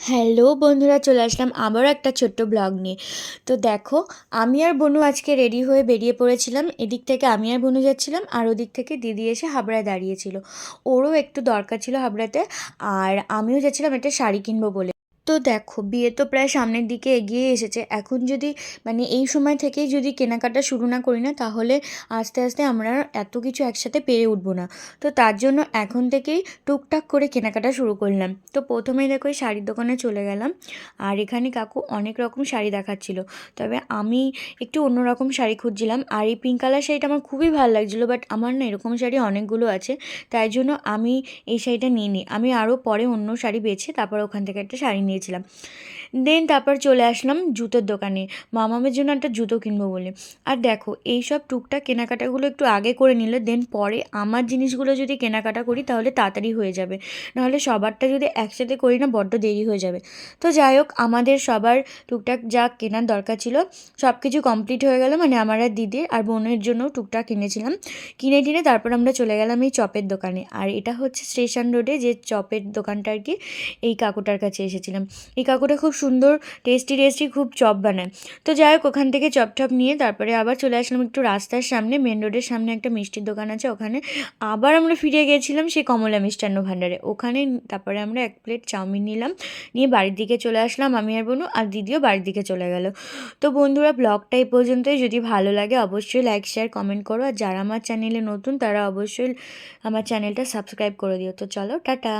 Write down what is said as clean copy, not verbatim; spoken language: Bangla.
হ্যালো বন্ধুরা, চলে আসলাম আবারও একটা ছোট্ট ব্লগ নিয়ে। তো দেখো, আমি আর বনু আজকে রেডি হয়ে বেরিয়ে পড়েছিলাম। এদিক থেকে আমি আর বনু যাচ্ছিলাম, আর ওদিক থেকে দিদি এসে হাবড়ায় দাঁড়িয়েছিল। ওরও একটু দরকার ছিল হাবড়াতে, আর আমিও যাচ্ছিলাম একটা শাড়ি কিনবো বলে। তো দেখো, বিয়ে তো প্রায় সামনের দিকে এগিয়ে এসেছে। এখন যদি এই সময় থেকেই যদি কেনাকাটা শুরু না করি না, তাহলে আস্তে আস্তে আমরা এত কিছু একসাথে পেরে উঠবো না। তো তার জন্য এখন থেকেই টুকটাক করে কেনাকাটা শুরু করলাম। তো প্রথমেই দেখো, এই শাড়ির দোকানে চলে গেলাম, আর এখানে কাকু অনেক রকম শাড়ি দেখাচ্ছিল। তবে আমি একটু অন্যরকম শাড়ি খুঁজছিলাম, আর এই পিঙ্ক কালার শাড়িটা আমার খুবই ভালো লাগছিলো। বাট আমার না এরকম শাড়ি অনেকগুলো আছে, তাই জন্য আমি এই শাড়িটা নিয়ে নিই। আমি আরও পরে অন্য শাড়ি বেছে তারপর ওখান থেকে একটা শাড়ি নিয়েছিলাম। দেন তারপর চলে আসলাম জুতোর দোকানে, মামামের জন্য একটা জুতো কিনবো বলে। আর দেখো, এই সব টুকটাক কেনাকাটাগুলো একটু আগে করে নিলে দেন পরে আমার জিনিসগুলো যদি কেনাকাটা করি তাহলে তাড়াতাড়ি হয়ে যাবে। নাহলে সবারটা যদি একসাথে করি না, বড্ড দেরি হয়ে যাবে। তো যাই হোক, আমাদের সবার টুকটাক যা কেনার দরকার ছিল সব কিছু কমপ্লিট হয়ে গেল। আমার আর দিদির আর বোনের জন্য টুকটাক কিনেছিলাম। কিনে টিনে তারপর আমরা চলে গেলাম এই চপের দোকানে। আর এটা হচ্ছে স্টেশন রোডে যে চপের দোকানটা আর কি, এই কাকুটার কাছে এসেছিলাম। এই কাকুটা খুব সুন্দর টেস্টি টেস্টি খুব চপ বানায়। তো যাই হোক, ওখান থেকে চপ টপ নিয়ে তারপরে আবার চলে আসলাম একটু রাস্তার সামনে, মেন রোডের সামনে একটা মিষ্টির দোকান আছে ওখানে। আবার আমরা ফিরে গিয়েছিলাম সেই কমলা মিষ্টান্ন ভাণ্ডারে ওখানে। তারপরে আমরা এক প্লেট চাউমিন নিলাম, নিয়ে বাড়ির দিকে চলে আসলাম আমি আর বোনু, আর দিদিও বাড়ির দিকে চলে গেল। তো বন্ধুরা, ব্লগটা এই পর্যন্তই। যদি ভালো লাগে অবশ্যই লাইক শেয়ার কমেন্ট করো, আর যারা আমার চ্যানেলে নতুন তারা অবশ্যই আমার চ্যানেলটা সাবস্ক্রাইব করে দিও। তো চলো, টাটা।